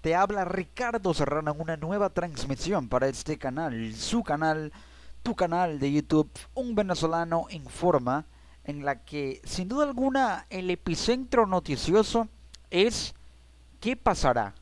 Te habla Ricardo Serrano en una nueva transmisión para este canal, su canal, tu canal de YouTube, Un Venezolano Informa, en la que sin duda alguna el epicentro noticioso es qué pasará.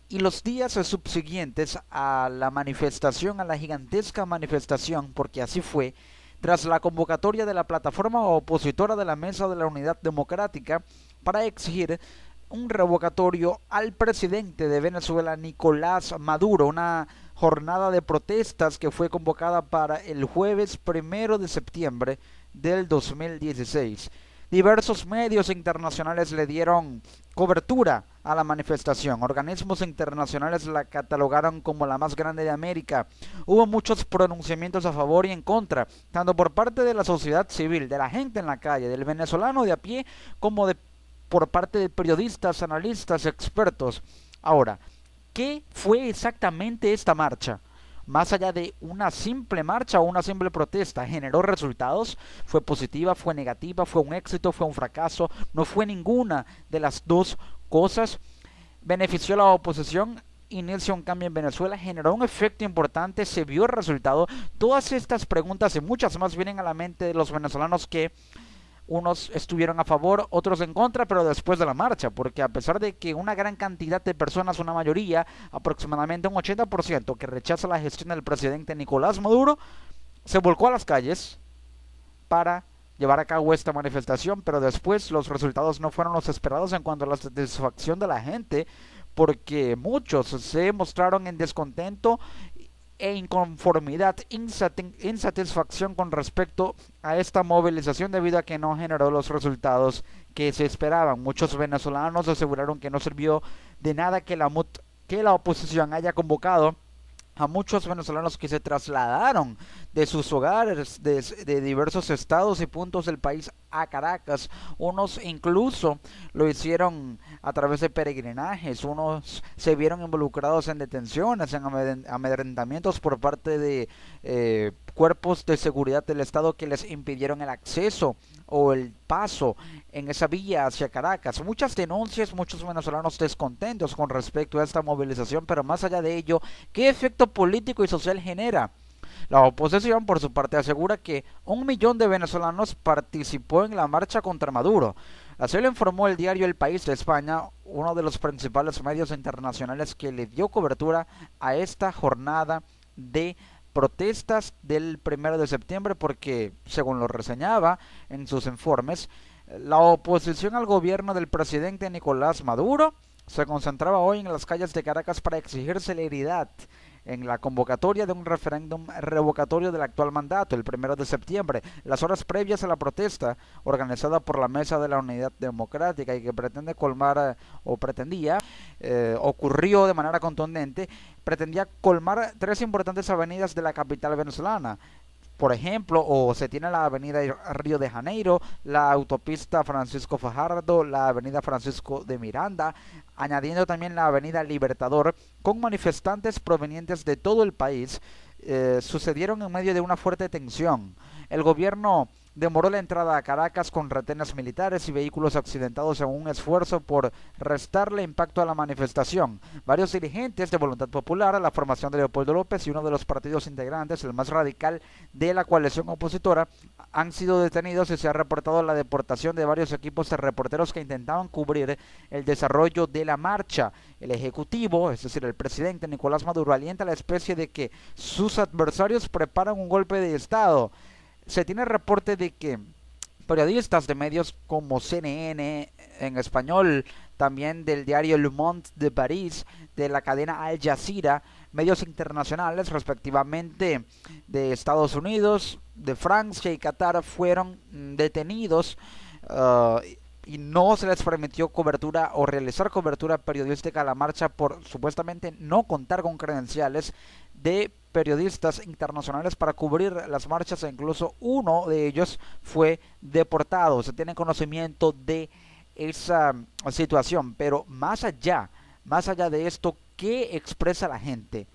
Y los días subsiguientes a la manifestación, a la gigantesca manifestación, porque así fue, tras la convocatoria de la plataforma opositora de la Mesa de la Unidad Democrática para exigir un revocatorio al presidente de Venezuela, Nicolás Maduro, una jornada de protestas que fue convocada para el jueves 1 de septiembre del 2016. Diversos medios internacionales le dieron cobertura a la manifestación. Organismos internacionales la catalogaron como la más grande de América. Hubo muchos pronunciamientos a favor y en contra, tanto por parte de la sociedad civil, de la gente en la calle, del venezolano de a pie, como por parte de periodistas, analistas, expertos. Ahora, ¿qué fue exactamente esta marcha? Más allá de una simple marcha o una simple protesta, ¿generó resultados? ¿Fue positiva? ¿Fue negativa? ¿Fue un éxito? ¿Fue un fracaso? ¿No fue ninguna de las dos cosas? ¿Benefició a la oposición? ¿Inició un cambio en Venezuela? ¿Generó un efecto importante? ¿Se vio el resultado? Todas estas preguntas y muchas más vienen a la mente de los venezolanos que unos estuvieron a favor, otros en contra, pero después de la marcha, porque a pesar de que una gran cantidad de personas, una mayoría, aproximadamente un 80%, que rechaza la gestión del presidente Nicolás Maduro, se volcó a las calles para llevar a cabo esta manifestación, pero después los resultados no fueron los esperados en cuanto a la satisfacción de la gente, porque muchos se mostraron en descontento e inconformidad, insatisfacción con respecto a esta movilización debido a que no generó los resultados que se esperaban. Muchos venezolanos aseguraron que no sirvió de nada que la oposición haya convocado a muchos venezolanos que se trasladaron de sus hogares de diversos estados y puntos del país a Caracas. Unos incluso lo hicieron a través de peregrinajes, unos se vieron involucrados en detenciones, en amedrentamientos por parte de cuerpos de seguridad del estado que les impidieron el acceso o el paso en esa vía hacia Caracas. Muchas denuncias, muchos venezolanos descontentos con respecto a esta movilización, pero más allá de ello, ¿qué efecto político y social genera? La oposición, por su parte, asegura que 1 millón de venezolanos participó en la marcha contra Maduro. Así lo informó el diario El País de España, uno de los principales medios internacionales que le dio cobertura a esta jornada de protestas del 1 de septiembre, porque, según lo reseñaba en sus informes, la oposición al gobierno del presidente Nicolás Maduro se concentraba hoy en las calles de Caracas para exigir celeridad en la convocatoria de un referéndum revocatorio del actual mandato el 1 de septiembre, las horas previas a la protesta organizada por la Mesa de la Unidad Democrática y que pretende colmar o pretendía, ocurrió de manera contundente, pretendía colmar tres importantes avenidas de la capital venezolana. Por ejemplo, o se tiene la avenida Río de Janeiro, la autopista Francisco Fajardo, la avenida Francisco de Miranda, añadiendo también la avenida Libertador, con manifestantes provenientes de todo el país, sucedieron en medio de una fuerte tensión. El gobierno demoró la entrada a Caracas con retenes militares y vehículos accidentados en un esfuerzo por restarle impacto a la manifestación. Varios dirigentes de Voluntad Popular, la formación de Leopoldo López y uno de los partidos integrantes, el más radical de la coalición opositora, han sido detenidos y se ha reportado la deportación de varios equipos de reporteros que intentaban cubrir el desarrollo de la marcha. El ejecutivo, es decir, el presidente Nicolás Maduro, alienta la especie de que sus adversarios preparan un golpe de Estado. Se tiene reporte de que periodistas de medios como CNN en español, también del diario Le Monde de París, de la cadena Al Jazeera, medios internacionales respectivamente de Estados Unidos, de Francia y Qatar, fueron detenidos y no se les permitió cobertura o realizar cobertura periodística a la marcha por supuestamente no contar con credenciales de periodistas internacionales para cubrir las marchas, e incluso uno de ellos fue deportado. Se tiene conocimiento de esa situación, pero más allá de esto, ¿qué expresa la gente?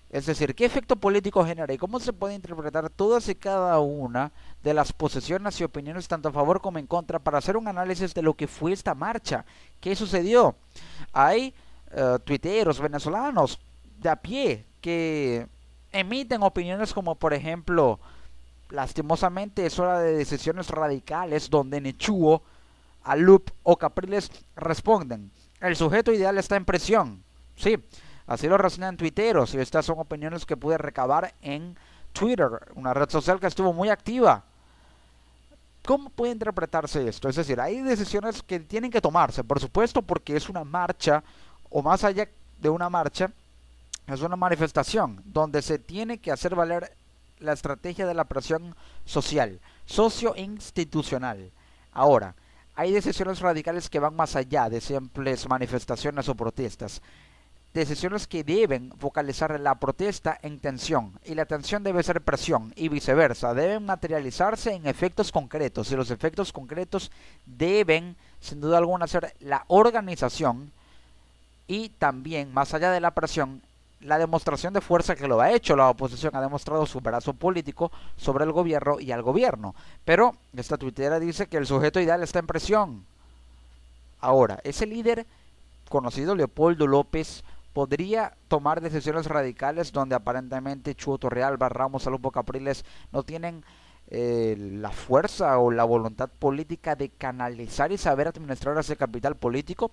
Es decir, ¿qué efecto político genera y cómo se puede interpretar todas y cada una de las posiciones y opiniones tanto a favor como en contra para hacer un análisis de lo que fue esta marcha? ¿Qué sucedió? Hay tuiteros venezolanos de a pie que emiten opiniones como, por ejemplo, lastimosamente es hora de decisiones radicales, donde Nechuo, Alup o Capriles responden: el sujeto ideal está en presión. Sí, así lo reseñan tuiteros, y estas son opiniones que pude recabar en Twitter, una red social que estuvo muy activa. ¿Cómo puede interpretarse esto? Es decir, hay decisiones que tienen que tomarse, por supuesto, porque es una marcha, o más allá de una marcha, es una manifestación donde se tiene que hacer valer la estrategia de la presión social, socio-institucional. Ahora, hay decisiones radicales que van más allá de simples manifestaciones o protestas. Decisiones que deben focalizar la protesta en tensión, y la tensión debe ser presión, y viceversa, deben materializarse en efectos concretos, y los efectos concretos deben, sin duda alguna, ser la organización y también, más allá de la presión, la demostración de fuerza que lo ha hecho. La oposición ha demostrado su brazo político sobre el gobierno y al gobierno. Pero esta tuitera dice que el sujeto ideal está en presión. Ahora, ese líder conocido, Leopoldo López, podría tomar decisiones radicales donde aparentemente Chuo Torrealba, Ramos, Alupo, Capriles no tienen la fuerza o la voluntad política de canalizar y saber administrar ese capital político.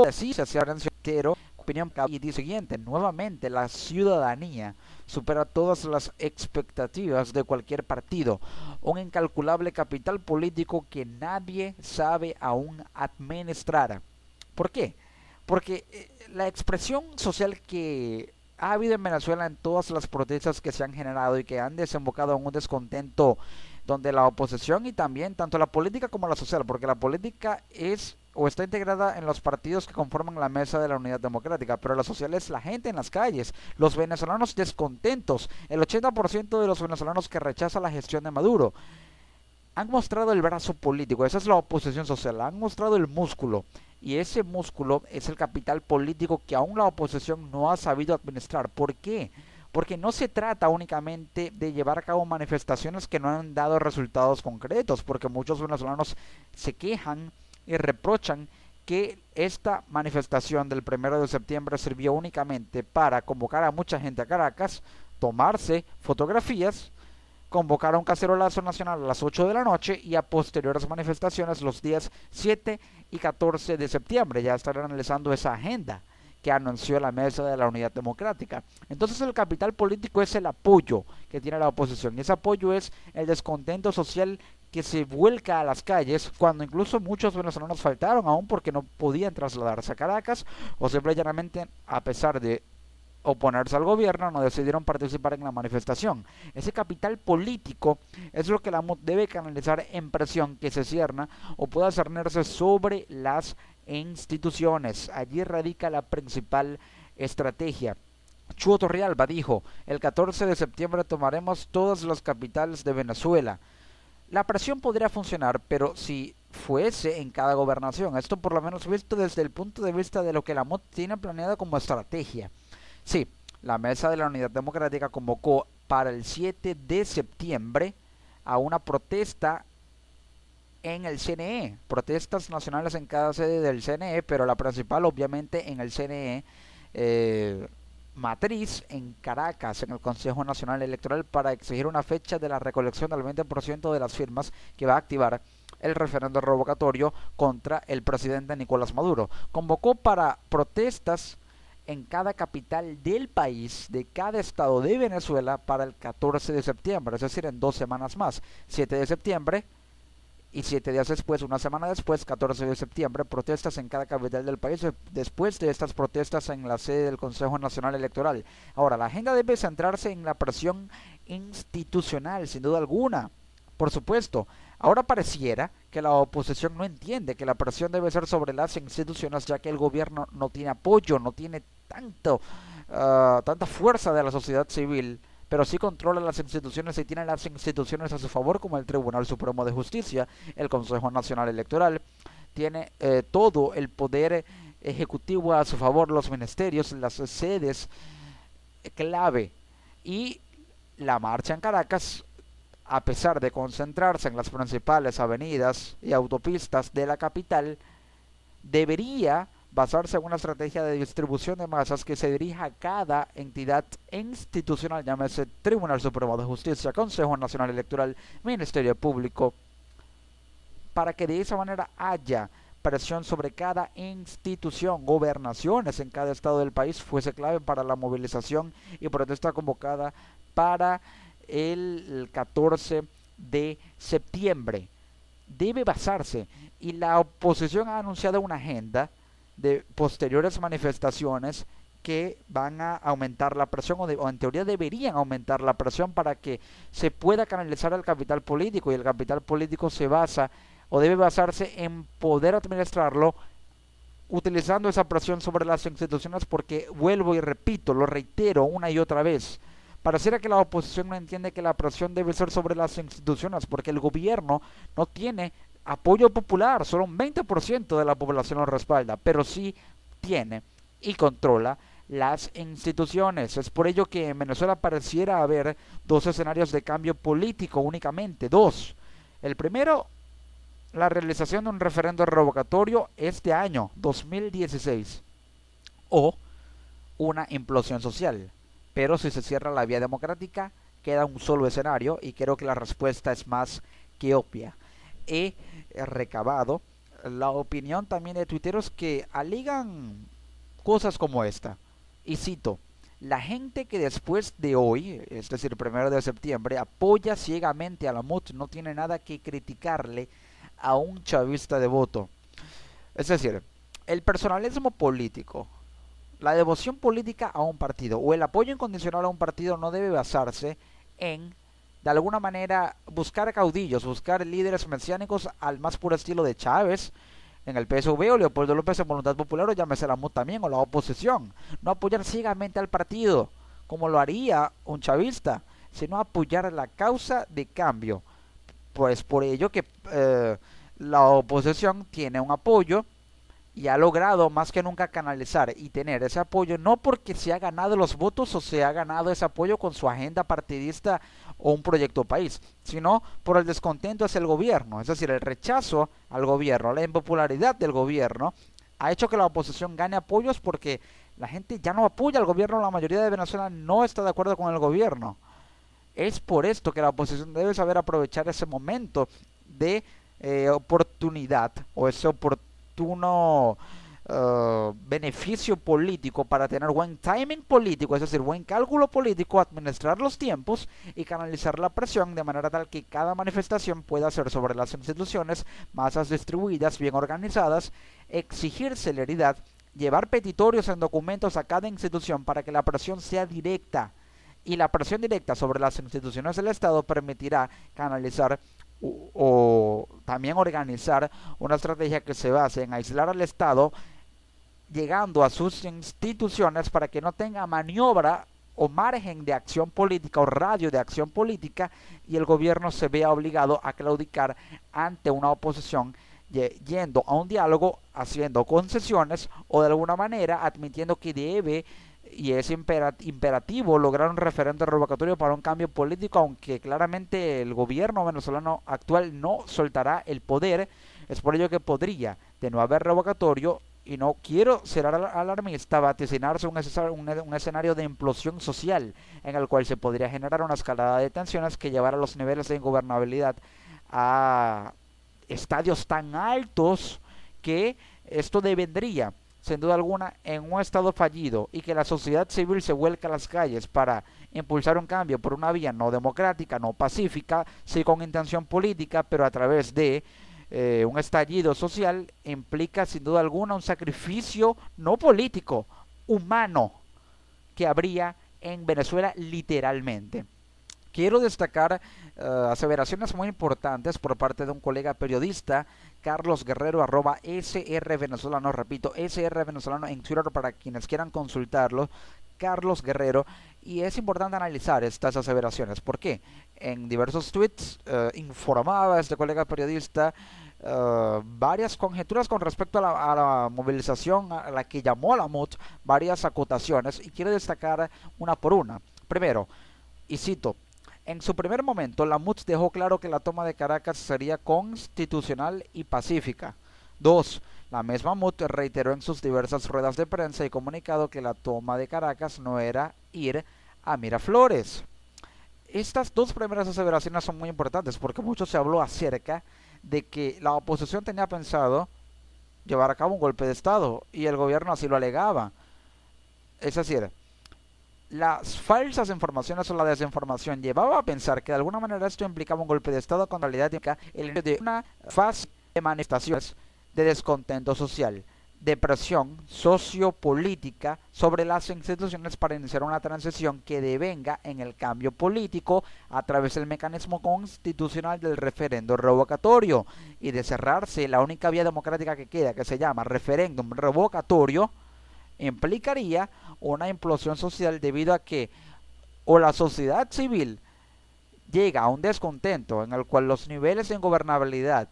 Así se hacía entero. Opinión y dice siguiente: nuevamente la ciudadanía supera todas las expectativas de cualquier partido, un incalculable capital político que nadie sabe aún administrar. ¿Por qué? Porque la expresión social que ha habido en Venezuela en todas las protestas que se han generado y que han desembocado en un descontento donde la oposición y también tanto la política como la social, porque la política es o está integrada en los partidos que conforman la mesa de la unidad democrática, pero la social es la gente en las calles, los venezolanos descontentos, el 80% de los venezolanos que rechaza la gestión de Maduro. Han mostrado el brazo político, esa es la oposición social, han mostrado el músculo, y ese músculo es el capital político que aún la oposición no ha sabido administrar. ¿Por qué? Porque no se trata únicamente de llevar a cabo manifestaciones que no han dado resultados concretos, porque muchos venezolanos se quejan y reprochan que esta manifestación del 1 de septiembre sirvió únicamente para convocar a mucha gente a Caracas, tomarse fotografías, convocar a un cacerolazo nacional a las 8 de la noche y a posteriores manifestaciones los días 7 y 14 de septiembre. Ya estarán analizando esa agenda que anunció la Mesa de la Unidad Democrática. Entonces el capital político es el apoyo que tiene la oposición, y ese apoyo es el descontento social que se vuelca a las calles, cuando incluso muchos venezolanos faltaron aún porque no podían trasladarse a Caracas, o simplemente, a pesar de oponerse al gobierno, no decidieron participar en la manifestación. Ese capital político es lo que la MUD debe canalizar en presión que se cierna o pueda cernirse sobre las instituciones. Allí radica la principal estrategia. Chuo Torrealba dijo: el 14 de septiembre tomaremos todas las capitales de Venezuela. La presión podría funcionar, pero si fuese en cada gobernación. Esto por lo menos visto desde el punto de vista de lo que la MUD tiene planeado como estrategia. Sí, la Mesa de la Unidad Democrática convocó para el 7 de septiembre a una protesta en el CNE, protestas nacionales en cada sede del CNE, pero la principal obviamente en el CNE matriz en Caracas, en el Consejo Nacional Electoral, para exigir una fecha de la recolección del 20% de las firmas que va a activar el referendo revocatorio contra el presidente Nicolás Maduro. Convocó para protestas en cada capital del país, de cada estado de Venezuela, para el 14 de septiembre, es decir, en 2 semanas más, 7 de septiembre y 7 días después, una semana después, 14 de septiembre, protestas en cada capital del país, después de estas protestas en la sede del Consejo Nacional Electoral. Ahora, la agenda debe centrarse en la presión institucional, sin duda alguna. Por supuesto, ahora pareciera que la oposición no entiende que la presión debe ser sobre las instituciones, ya que el gobierno no tiene apoyo, no tiene tanta fuerza de la sociedad civil, pero sí controla las instituciones y tiene las instituciones a su favor, como el Tribunal Supremo de Justicia, el Consejo Nacional Electoral, tiene todo el poder ejecutivo a su favor, los ministerios, las sedes clave. Y la marcha en Caracas, a pesar de concentrarse en las principales avenidas y autopistas de la capital, debería basarse en una estrategia de distribución de masas que se dirija a cada entidad institucional, llámese Tribunal Supremo de Justicia, Consejo Nacional Electoral, Ministerio Público, para que de esa manera haya presión sobre cada institución, gobernaciones en cada estado del país, fuese clave para la movilización y protesta convocada para el 14 de septiembre. Debe basarse, y la oposición ha anunciado una agenda de posteriores manifestaciones que van a aumentar la presión o en teoría deberían aumentar la presión para que se pueda canalizar el capital político, y el capital político se basa o debe basarse en poder administrarlo utilizando esa presión sobre las instituciones, porque vuelvo y repito, lo reitero una y otra vez, pareciera que la oposición no entiende que la presión debe ser sobre las instituciones, porque el gobierno no tiene apoyo popular, solo un 20% de la población lo respalda, pero sí tiene y controla las instituciones. Es por ello que en Venezuela pareciera haber dos escenarios de cambio político únicamente, dos. El primero, la realización de un referendo revocatorio este año, 2016, o una implosión social. Pero si se cierra la vía democrática, queda un solo escenario, y creo que la respuesta es más que obvia. He recabado la opinión también de tuiteros que aligan cosas como esta, y cito: la gente que después de hoy, es decir, 1 de septiembre, apoya ciegamente a la MUT no tiene nada que criticarle a un chavista devoto. Es decir, el personalismo político, la devoción política a un partido o el apoyo incondicional a un partido no debe basarse en, de alguna manera, buscar caudillos, buscar líderes mesiánicos al más puro estilo de Chávez en el PSV, o Leopoldo López en Voluntad Popular, o llámese la MUT también, o la oposición. No apoyar ciegamente al partido, como lo haría un chavista, sino apoyar la causa de cambio. Pues por ello que la oposición tiene un apoyo y ha logrado más que nunca canalizar y tener ese apoyo, no porque se ha ganado los votos o se ha ganado ese apoyo con su agenda partidista o un proyecto país, sino por el descontento hacia el gobierno. Es decir, el rechazo al gobierno, la impopularidad del gobierno ha hecho que la oposición gane apoyos, porque la gente ya no apoya al gobierno, la mayoría de Venezuela no está de acuerdo con el gobierno. Es por esto que la oposición debe saber aprovechar ese momento de oportunidad, o ese oportuno beneficio político, para tener buen timing político, es decir, buen cálculo político, administrar los tiempos y canalizar la presión de manera tal que cada manifestación pueda ser sobre las instituciones, masas distribuidas, bien organizadas, exigir celeridad, llevar petitorios en documentos a cada institución para que la presión sea directa. Y la presión directa sobre las instituciones del Estado permitirá canalizar o también organizar una estrategia que se base en aislar al Estado, llegando a sus instituciones para que no tenga maniobra o margen de acción política o radio de acción política, y el gobierno se vea obligado a claudicar ante una oposición, yendo a un diálogo, haciendo concesiones o de alguna manera admitiendo que debe y es imperativo lograr un referendo revocatorio para un cambio político, aunque claramente el gobierno venezolano actual no soltará el poder. Es por ello que podría, de no haber revocatorio, y no quiero ser alarmista, vaticinarse un escenario de implosión social, en el cual se podría generar una escalada de tensiones que llevara los niveles de ingobernabilidad a estadios tan altos que esto devendría, sin duda alguna, en un estado fallido, y que la sociedad civil se vuelca a las calles para impulsar un cambio por una vía no democrática, no pacífica, sí con intención política, pero a través de un estallido social, implica sin duda alguna un sacrificio no político, humano, que habría en Venezuela literalmente. Quiero destacar aseveraciones muy importantes por parte de un colega periodista, Carlos Guerrero, @SRVenezolano, repito, SRVenezolano en Twitter para quienes quieran consultarlo, Carlos Guerrero, y es importante analizar estas aseveraciones. ¿Por qué? En diversos tweets informaba este colega periodista varias conjeturas con respecto a la movilización a la que llamó a la MUT, varias acotaciones, y quiero destacar una por una. Primero, y cito: en su primer momento, la MUT dejó claro que la toma de Caracas sería constitucional y pacífica. 2. La misma MUT reiteró en sus diversas ruedas de prensa y comunicado que la toma de Caracas no era ir a Miraflores. Estas dos primeras aseveraciones son muy importantes porque mucho se habló acerca de que la oposición tenía pensado llevar a cabo un golpe de Estado y el gobierno así lo alegaba. Es decir, las falsas informaciones o la desinformación llevaba a pensar que de alguna manera esto implicaba un golpe de Estado cuando en realidad implica el inicio de una fase de manifestaciones de descontento social, de presión sociopolítica sobre las instituciones para iniciar una transición que devenga en el cambio político a través del mecanismo constitucional del referendo revocatorio y de cerrarse la única vía democrática que queda, que se llama referéndum revocatorio, implicaría una implosión social debido a que o la sociedad civil llega a un descontento en el cual los niveles de ingobernabilidad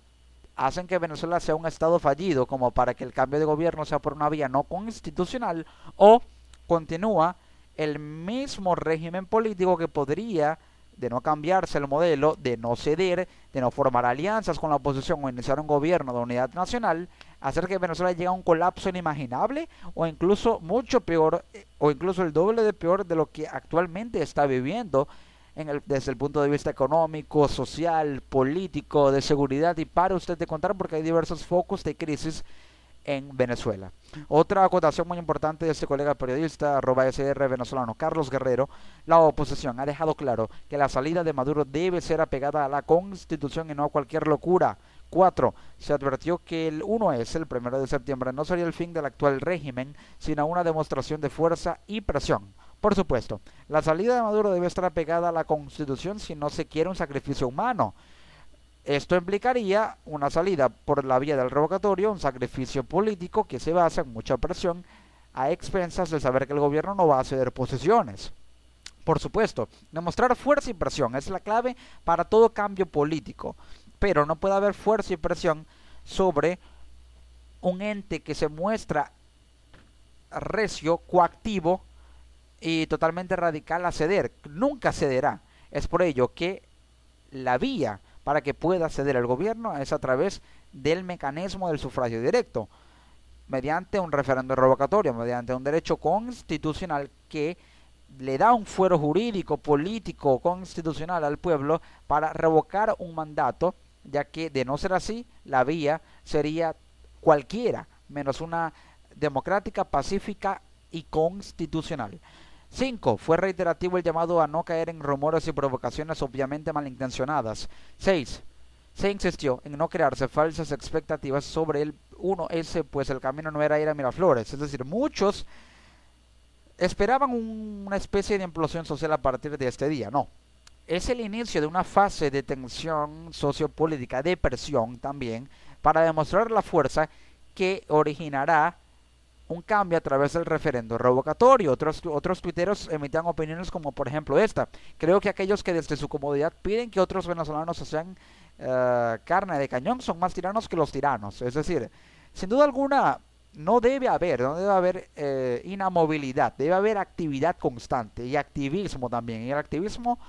hacen que Venezuela sea un estado fallido como para que el cambio de gobierno sea por una vía no constitucional, o continúa el mismo régimen político que podría, de no cambiarse el modelo, de no ceder, de no formar alianzas con la oposición o iniciar un gobierno de unidad nacional, hacer que Venezuela llegue a un colapso inimaginable o incluso mucho peor, o incluso el doble de peor de lo que actualmente está viviendo desde el punto de vista económico, social, político, de seguridad, y para usted de contar porque hay diversos focos de crisis en Venezuela. Otra acotación muy importante de este colega periodista, @SR venezolano, Carlos Guerrero: la oposición ha dejado claro que la salida de Maduro debe ser apegada a la Constitución y no a cualquier locura. 4. Se advirtió que el 1S, el 1 de septiembre, no sería el fin del actual régimen, sino una demostración de fuerza y presión. Por supuesto, la salida de Maduro debe estar apegada a la Constitución si no se quiere un sacrificio humano. Esto implicaría una salida por la vía del revocatorio, un sacrificio político que se basa en mucha presión a expensas de saber que el gobierno no va a ceder posiciones. Por supuesto, demostrar fuerza y presión es la clave para todo cambio político, pero no puede haber fuerza y presión sobre un ente que se muestra recio, coactivo y totalmente radical a ceder. Nunca cederá. Es por ello que la vía para que pueda ceder el gobierno es a través del mecanismo del sufragio directo, mediante un referendo revocatorio, mediante un derecho constitucional que le da un fuero jurídico, político, constitucional al pueblo para revocar un mandato, ya que de no ser así, la vía sería cualquiera, menos una democrática, pacífica y constitucional. 5. Fue reiterativo el llamado a no caer en rumores y provocaciones obviamente malintencionadas. 6. Se insistió en no crearse falsas expectativas sobre el 1S, pues el camino no era ir a Miraflores. Es decir, muchos esperaban una especie de implosión social a partir de este día. No. Es el inicio de una fase de tensión sociopolítica, de presión también, para demostrar la fuerza que originará un cambio a través del referendo revocatorio. Otros tuiteros emitían opiniones como por ejemplo esta: creo que aquellos que desde su comodidad piden que otros venezolanos sean carne de cañón son más tiranos que los tiranos. Es decir, sin duda alguna no debe haber inamovilidad, debe haber actividad constante y activismo también. Y el activismo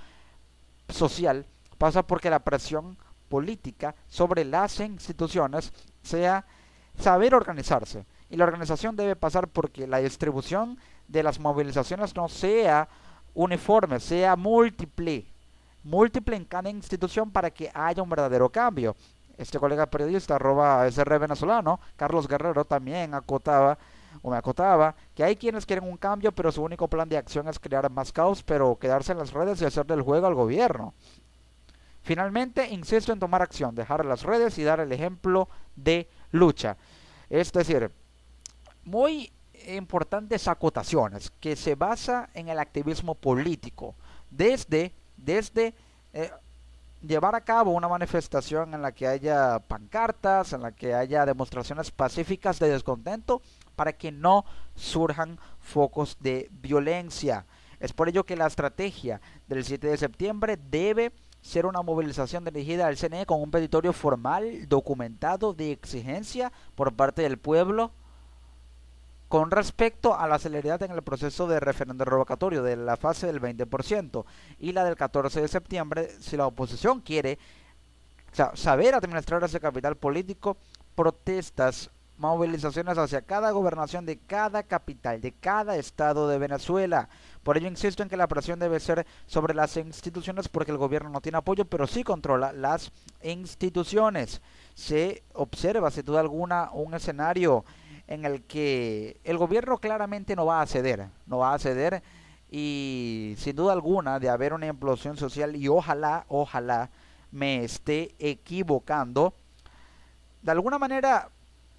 social pasa porque la presión política sobre las instituciones sea saber organizarse. Y la organización debe pasar porque la distribución de las movilizaciones no sea uniforme, sea múltiple en cada institución para que haya un verdadero cambio. Este colega periodista, @SR venezolano, Carlos Guerrero, también me acotaba que hay quienes quieren un cambio, pero su único plan de acción es crear más caos, pero quedarse en las redes y hacer del juego al gobierno. Finalmente, insisto en tomar acción, dejar las redes y dar el ejemplo de lucha. Es decir, muy importantes acotaciones que se basa en el activismo político, desde llevar a cabo una manifestación en la que haya pancartas, en la que haya demostraciones pacíficas de descontento para que no surjan focos de violencia. Es por ello que la estrategia del 7 de septiembre debe ser una movilización dirigida al CNE con un petitorio formal, documentado, de exigencia por parte del pueblo con respecto a la celeridad en el proceso de referendo revocatorio de la fase del 20% y la del 14 de septiembre, si la oposición quiere saber administrar ese capital político, protestas movilizaciones hacia cada gobernación de cada capital, de cada estado de Venezuela. Por ello insisto en que la presión debe ser sobre las instituciones porque el gobierno no tiene apoyo, pero sí controla las instituciones. Se observa sin duda alguna un escenario en el que el gobierno claramente no va a ceder, y sin duda alguna de haber una implosión social, y ojalá me esté equivocando, de alguna manera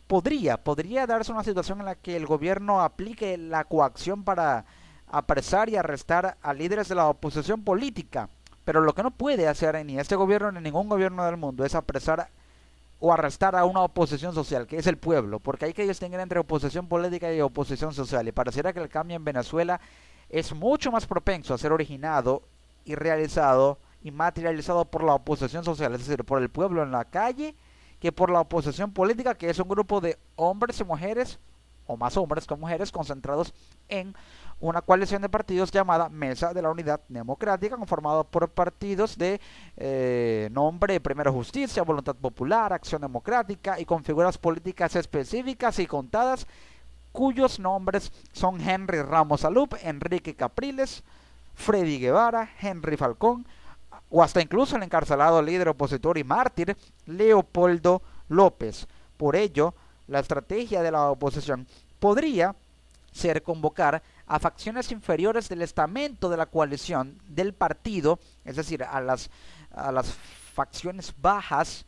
podría darse una situación en la que el gobierno aplique la coacción para apresar y arrestar a líderes de la oposición política. Pero lo que no puede hacer ni este gobierno ni ningún gobierno del mundo es apresar o arrestar a una oposición social, que es el pueblo, porque hay que distinguir entre oposición política y oposición social, y pareciera que el cambio en Venezuela es mucho más propenso a ser originado y realizado y materializado por la oposición social, es decir, por el pueblo en la calle, que por la oposición política, que es un grupo de hombres y mujeres, o más hombres que mujeres, concentrados en una coalición de partidos llamada Mesa de la Unidad Democrática, conformado por partidos de nombre Primero Justicia, Voluntad Popular, Acción Democrática, y con figuras políticas específicas y contadas, cuyos nombres son Henry Ramos Alup, Enrique Capriles, Freddy Guevara, Henry Falcón, o hasta incluso el encarcelado líder opositor y mártir Leopoldo López. Por ello, la estrategia de la oposición podría ser convocar a facciones inferiores del estamento de la coalición del partido, es decir, a las facciones bajas,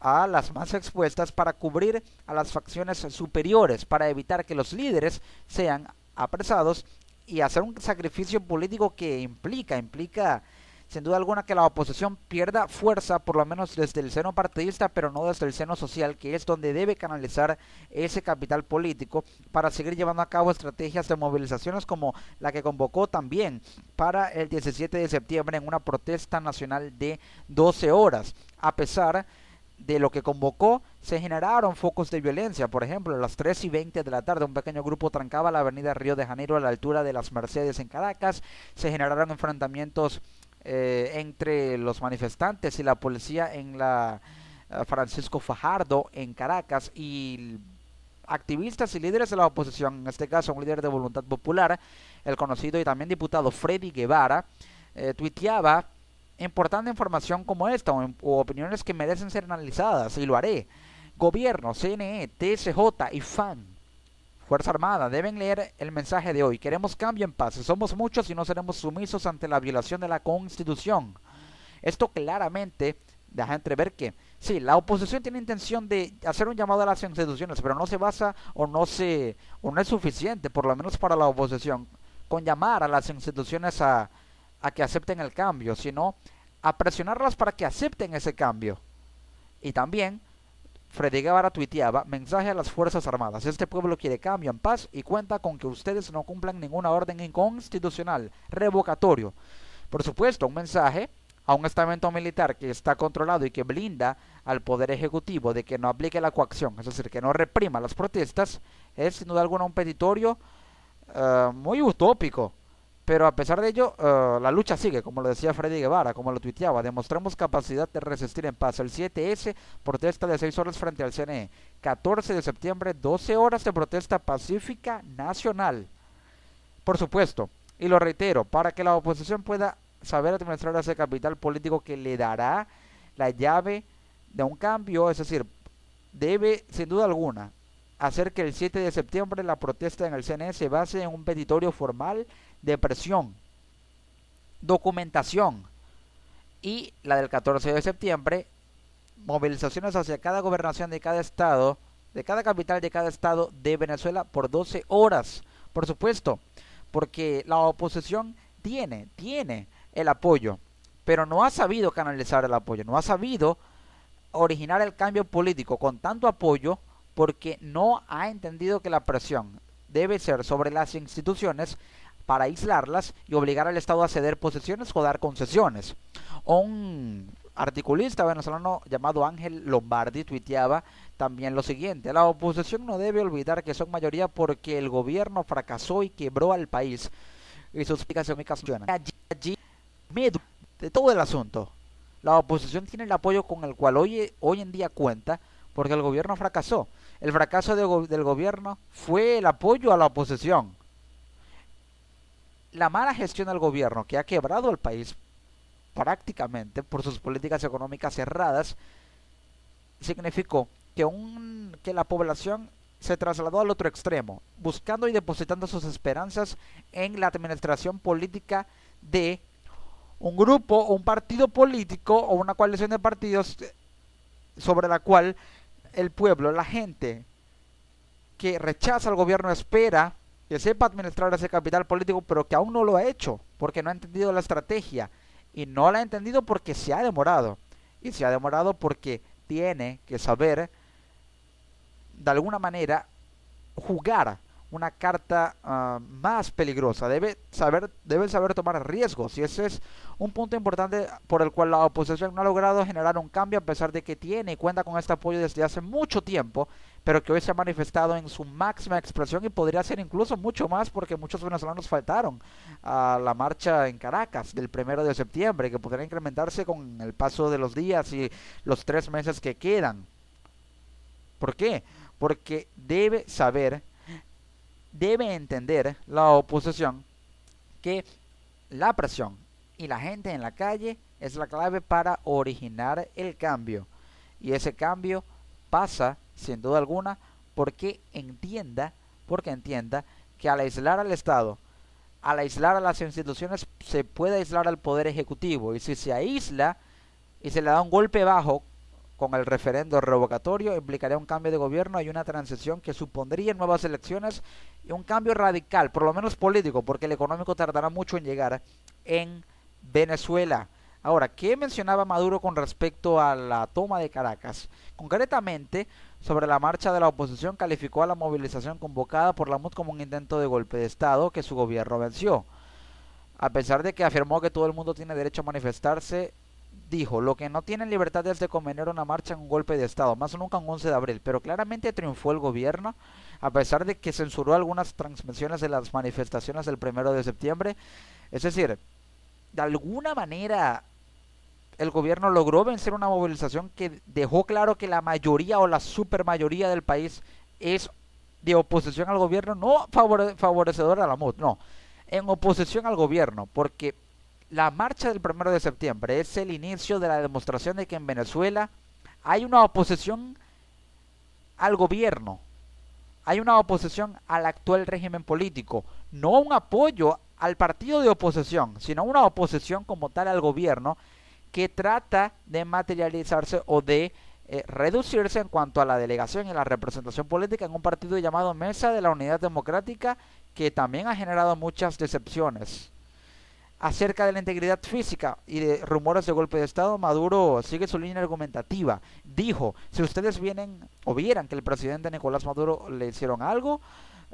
a las más expuestas, para cubrir a las facciones superiores, para evitar que los líderes sean apresados y hacer un sacrificio político que implica sin duda alguna que la oposición pierda fuerza, por lo menos desde el seno partidista, pero no desde el seno social, que es donde debe canalizar ese capital político para seguir llevando a cabo estrategias de movilizaciones como la que convocó también para el 17 de septiembre en una protesta nacional de 12 horas. A pesar de lo que convocó, se generaron focos de violencia. Por ejemplo, a las 3:20 de la tarde un pequeño grupo trancaba la avenida Río de Janeiro a la altura de las Mercedes en Caracas. Se generaron enfrentamientos entre los manifestantes y la policía en la Francisco Fajardo en Caracas, y activistas y líderes de la oposición, en este caso un líder de Voluntad Popular, el conocido y también diputado Freddy Guevara, tuiteaba importante información como esta, o opiniones que merecen ser analizadas, y lo haré. Gobierno, CNE, TSJ y FAN, Fuerza Armada, deben leer el mensaje de hoy. Queremos cambio en paz. Somos muchos y no seremos sumisos ante la violación de la Constitución. Esto claramente deja entrever que sí, la oposición tiene intención de hacer un llamado a las instituciones, pero no se basa o no es suficiente, por lo menos para la oposición, con llamar a las instituciones a que acepten el cambio, sino a presionarlas para que acepten ese cambio. Y también Freddy Guevara tuiteaba: mensaje a las Fuerzas Armadas, este pueblo quiere cambio en paz y cuenta con que ustedes no cumplan ninguna orden inconstitucional, revocatorio. Por supuesto, un mensaje a un estamento militar que está controlado y que blinda al Poder Ejecutivo de que no aplique la coacción, es decir, que no reprima las protestas, es sin duda alguna un petitorio muy utópico. Pero a pesar de ello, la lucha sigue, como lo decía Freddy Guevara, como lo tuiteaba: demostremos capacidad de resistir en paz. El 7S, protesta de 6 horas frente al CNE. 14 de septiembre, 12 horas de protesta pacífica nacional. Por supuesto, y lo reitero, para que la oposición pueda saber administrar ese capital político que le dará la llave de un cambio, es decir, debe sin duda alguna hacer que el 7 de septiembre la protesta en el CNE se base en un petitorio formal de presión, documentación, y la del 14 de septiembre, movilizaciones hacia cada gobernación de cada estado, de cada capital de cada estado de Venezuela por 12 horas, por supuesto, porque la oposición tiene el apoyo, pero no ha sabido canalizar el apoyo, no ha sabido originar el cambio político con tanto apoyo, porque no ha entendido que la presión debe ser sobre las instituciones para aislarlas y obligar al Estado a ceder posesiones o dar concesiones. Un articulista venezolano llamado Ángel Lombardi tuiteaba también lo siguiente: la oposición no debe olvidar que son mayoría porque el gobierno fracasó y quebró al país. Y sus explicaciones allí medio de todo el asunto. La oposición tiene el apoyo con el cual hoy en día cuenta porque el gobierno fracasó. El fracaso del gobierno fue el apoyo a la oposición. La mala gestión del gobierno, que ha quebrado el país prácticamente por sus políticas económicas cerradas, significó que la población se trasladó al otro extremo, buscando y depositando sus esperanzas en la administración política de un grupo o un partido político o una coalición de partidos sobre la cual el pueblo, la gente que rechaza al gobierno espera que sepa administrar ese capital político, pero que aún no lo ha hecho, porque no ha entendido la estrategia. Y no la ha entendido porque se ha demorado. Y se ha demorado porque tiene que saber, de alguna manera, jugar una carta más peligrosa. Debe saber tomar riesgos. Y ese es un punto importante por el cual la oposición no ha logrado generar un cambio, a pesar de que tiene y cuenta con este apoyo desde hace mucho tiempo, pero que hoy se ha manifestado en su máxima expresión y podría ser incluso mucho más, porque muchos venezolanos faltaron a la marcha en Caracas del 1 de septiembre, que podría incrementarse con el paso de los días y los 3 meses que quedan. ¿Por qué? Porque debe entender la oposición que la presión y la gente en la calle es la clave para originar el cambio. Y ese cambio pasa, sin duda alguna, porque entienda que al aislar al Estado, al aislar a las instituciones, se puede aislar al poder ejecutivo. Y si se aísla y se le da un golpe bajo con el referendo revocatorio, implicaría un cambio de gobierno y una transición que supondría nuevas elecciones y un cambio radical, por lo menos político, porque el económico tardará mucho en llegar en Venezuela. Ahora, ¿qué mencionaba Maduro con respecto a la toma de Caracas? Concretamente, sobre la marcha de la oposición, calificó a la movilización convocada por la MUD como un intento de golpe de Estado que su gobierno venció. A pesar de que afirmó que todo el mundo tiene derecho a manifestarse, dijo: lo que no tienen libertad es de convener una marcha en un golpe de Estado, más nunca un 11 de abril. Pero claramente triunfó el gobierno, a pesar de que censuró algunas transmisiones de las manifestaciones del 1 de septiembre. Es decir, de alguna manera el gobierno logró vencer una movilización que dejó claro que la mayoría o la supermayoría del país es de oposición al gobierno, no favorecedora a la MUD, no, en oposición al gobierno, porque la marcha del 1 de septiembre es el inicio de la demostración de que en Venezuela hay una oposición al gobierno, hay una oposición al actual régimen político, no un apoyo al partido de oposición, sino una oposición como tal al gobierno, que trata de materializarse o de reducirse en cuanto a la delegación y la representación política en un partido llamado Mesa de la Unidad Democrática, que también ha generado muchas decepciones. Acerca de la integridad física y de rumores de golpe de Estado, Maduro sigue su línea argumentativa. Dijo: si ustedes vienen o vieran que el presidente Nicolás Maduro le hicieron algo,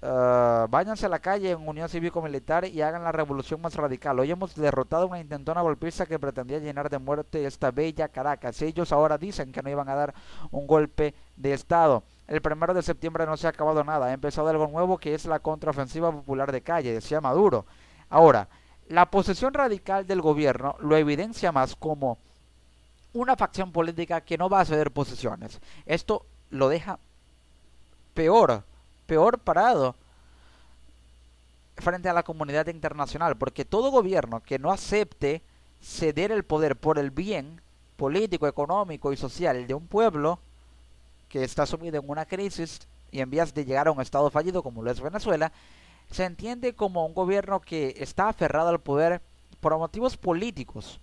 váyanse a la calle en unión cívico-militar y hagan la revolución más radical. Hoy hemos derrotado a una intentona golpista que pretendía llenar de muerte esta bella Caracas. Ellos ahora dicen que no iban a dar un golpe de Estado. El 1 de septiembre no se ha acabado nada, ha empezado algo nuevo, que es la contraofensiva popular de calle, decía Maduro. Ahora, la posición radical del gobierno lo evidencia más como una facción política que no va a ceder posiciones. Esto lo deja peor parado frente a la comunidad internacional, porque todo gobierno que no acepte ceder el poder por el bien político, económico y social de un pueblo que está sumido en una crisis y en vías de llegar a un estado fallido como lo es Venezuela, se entiende como un gobierno que está aferrado al poder por motivos políticos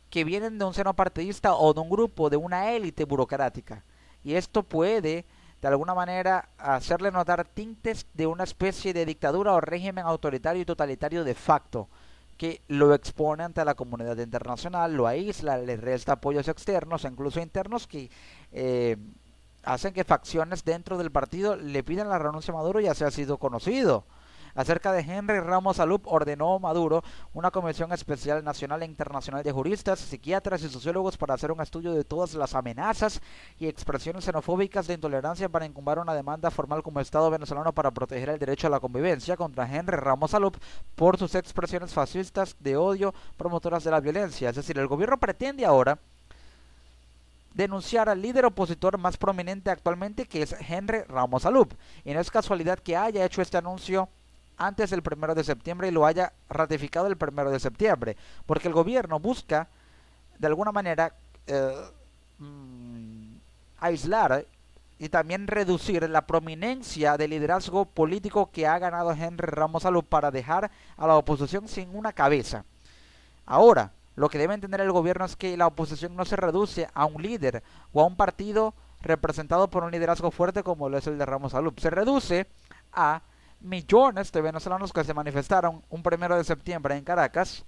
que vienen de un seno partidista o de un grupo, de una élite burocrática. Y esto puede, de alguna manera, hacerle notar tintes de una especie de dictadura o régimen autoritario y totalitario de facto, que lo expone ante la comunidad internacional, lo aísla, le resta apoyos externos, incluso internos, que hacen que facciones dentro del partido le pidan la renuncia a Maduro, ya se ha sido conocido. Acerca de Henry Ramos Alup, ordenó Maduro una comisión especial nacional e internacional de juristas, psiquiatras y sociólogos para hacer un estudio de todas las amenazas y expresiones xenofóbicas de intolerancia, para incumbar una demanda formal como Estado venezolano para proteger el derecho a la convivencia contra Henry Ramos Alup por sus expresiones fascistas de odio, promotoras de la violencia. Es decir, el gobierno pretende ahora denunciar al líder opositor más prominente actualmente, que es Henry Ramos Alup. Y no es casualidad que haya hecho este anuncio antes del 1 de septiembre y lo haya ratificado el 1 de septiembre, porque el gobierno busca de alguna manera aislar y también reducir la prominencia del liderazgo político que ha ganado Henry Ramos Alup para dejar a la oposición sin una cabeza. Ahora, lo que debe entender el gobierno es que la oposición no se reduce a un líder o a un partido representado por un liderazgo fuerte como lo es el de Ramos Alup. Se reduce a millones de venezolanos que se manifestaron un 1 de septiembre en Caracas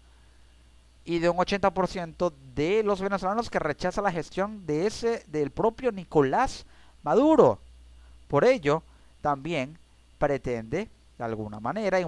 y de un 80% de los venezolanos que rechaza la gestión del propio Nicolás Maduro. Por ello, también pretende de alguna manera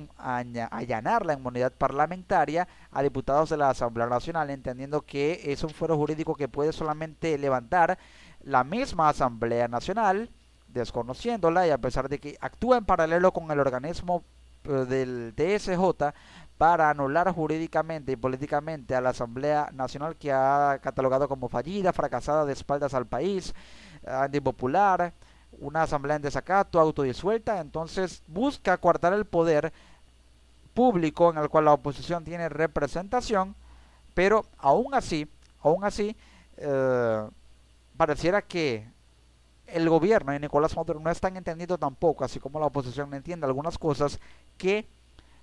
allanar la inmunidad parlamentaria a diputados de la Asamblea Nacional, entendiendo que es un fuero jurídico que puede solamente levantar la misma Asamblea Nacional, desconociéndola, y a pesar de que actúa en paralelo con el organismo del TSJ para anular jurídicamente y políticamente a la Asamblea Nacional, que ha catalogado como fallida, fracasada, de espaldas al país, antipopular, una asamblea en desacato, autodisuelta. Entonces busca coartar el poder público en el cual la oposición tiene representación, pero aún así pareciera que el gobierno y Nicolás Maduro no están entendiendo tampoco, así como la oposición no entiende algunas cosas, que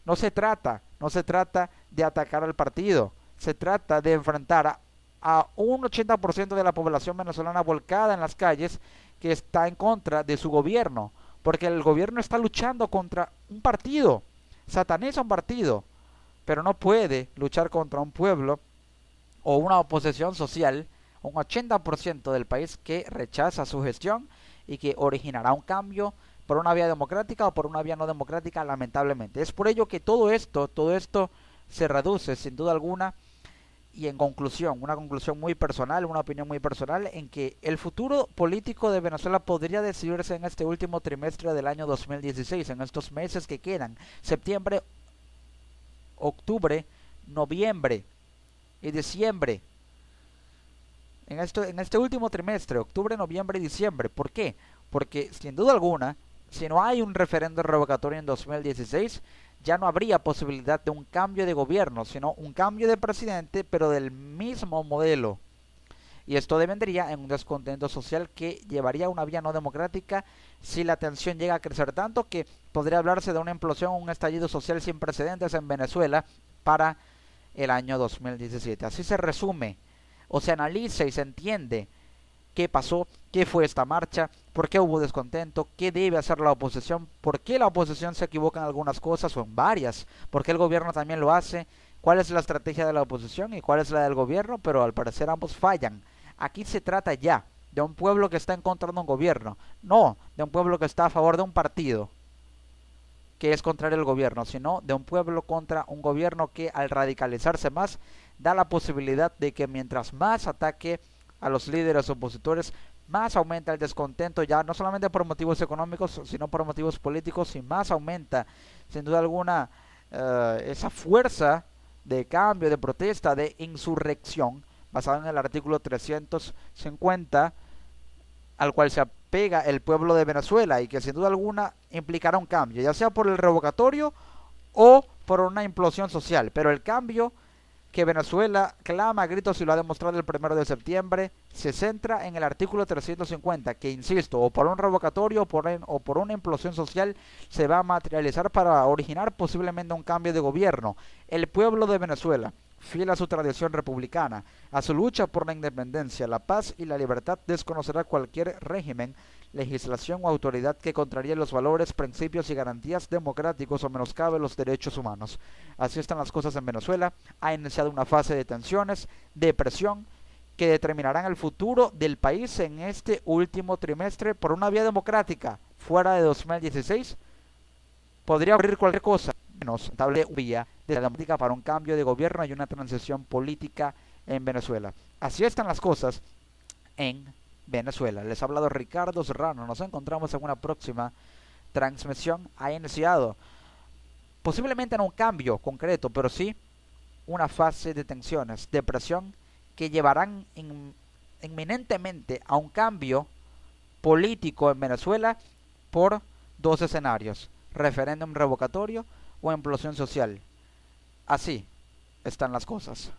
no se trata de atacar al partido, se trata de enfrentar a un 80% de la población venezolana volcada en las calles que está en contra de su gobierno, porque el gobierno está luchando contra un partido, sataniza un partido, pero no puede luchar contra un pueblo o una oposición social, un 80% del país que rechaza su gestión y que originará un cambio por una vía democrática o por una vía no democrática, lamentablemente. Es por ello que todo esto se reduce sin duda alguna, y en conclusión, una conclusión muy personal, una opinión muy personal, en que el futuro político de Venezuela podría decidirse en este último trimestre del año 2016, en estos meses que quedan, septiembre, octubre, noviembre y diciembre. En este último trimestre, octubre, noviembre y diciembre. ¿Por qué? Porque sin duda alguna, si no hay un referendo revocatorio en 2016, ya no habría posibilidad de un cambio de gobierno, sino un cambio de presidente, pero del mismo modelo. Y esto devendría en un descontento social que llevaría a una vía no democrática si la tensión llega a crecer tanto que podría hablarse de una implosión o un estallido social sin precedentes en Venezuela para el año 2017. Así se resume, o se analiza y se entiende qué pasó, qué fue esta marcha, por qué hubo descontento, qué debe hacer la oposición, por qué la oposición se equivoca en algunas cosas o en varias, por qué el gobierno también lo hace, cuál es la estrategia de la oposición y cuál es la del gobierno, pero al parecer ambos fallan. Aquí se trata ya de un pueblo que está en contra de un gobierno, no de un pueblo que está a favor de un partido que es contrario al gobierno, sino de un pueblo contra un gobierno que al radicalizarse más da la posibilidad de que mientras más ataque a los líderes opositores, más aumenta el descontento, ya no solamente por motivos económicos, sino por motivos políticos, y más aumenta sin duda alguna esa fuerza de cambio, de protesta, de insurrección, basada en el artículo 350, al cual se apega el pueblo de Venezuela, y que sin duda alguna implicará un cambio, ya sea por el revocatorio o por una implosión social, pero el cambio que Venezuela clama a gritos, y lo ha demostrado el 1 de septiembre, se centra en el artículo 350, que insisto, o por un revocatorio o por una implosión social se va a materializar para originar posiblemente un cambio de gobierno. El pueblo de Venezuela, fiel a su tradición republicana, a su lucha por la independencia, la paz y la libertad, desconocerá cualquier régimen, legislación o autoridad que contraríe los valores, principios y garantías democráticos o menoscabe los derechos humanos. Así están las cosas en Venezuela. Ha iniciado una fase de tensiones, de presión, que determinarán el futuro del país en este último trimestre por una vía democrática. Fuera de 2016 podría ocurrir cualquier cosa, menos estable vía de la democrática para un cambio de gobierno y una transición política en Venezuela. Así están las cosas en Venezuela. Les ha hablado Ricardo Serrano. Nos encontramos en una próxima transmisión. Ha iniciado posiblemente no un cambio concreto, pero sí una fase de tensiones, de presión, que llevarán inminentemente a un cambio político en Venezuela por dos escenarios: referéndum revocatorio o implosión social. Así están las cosas.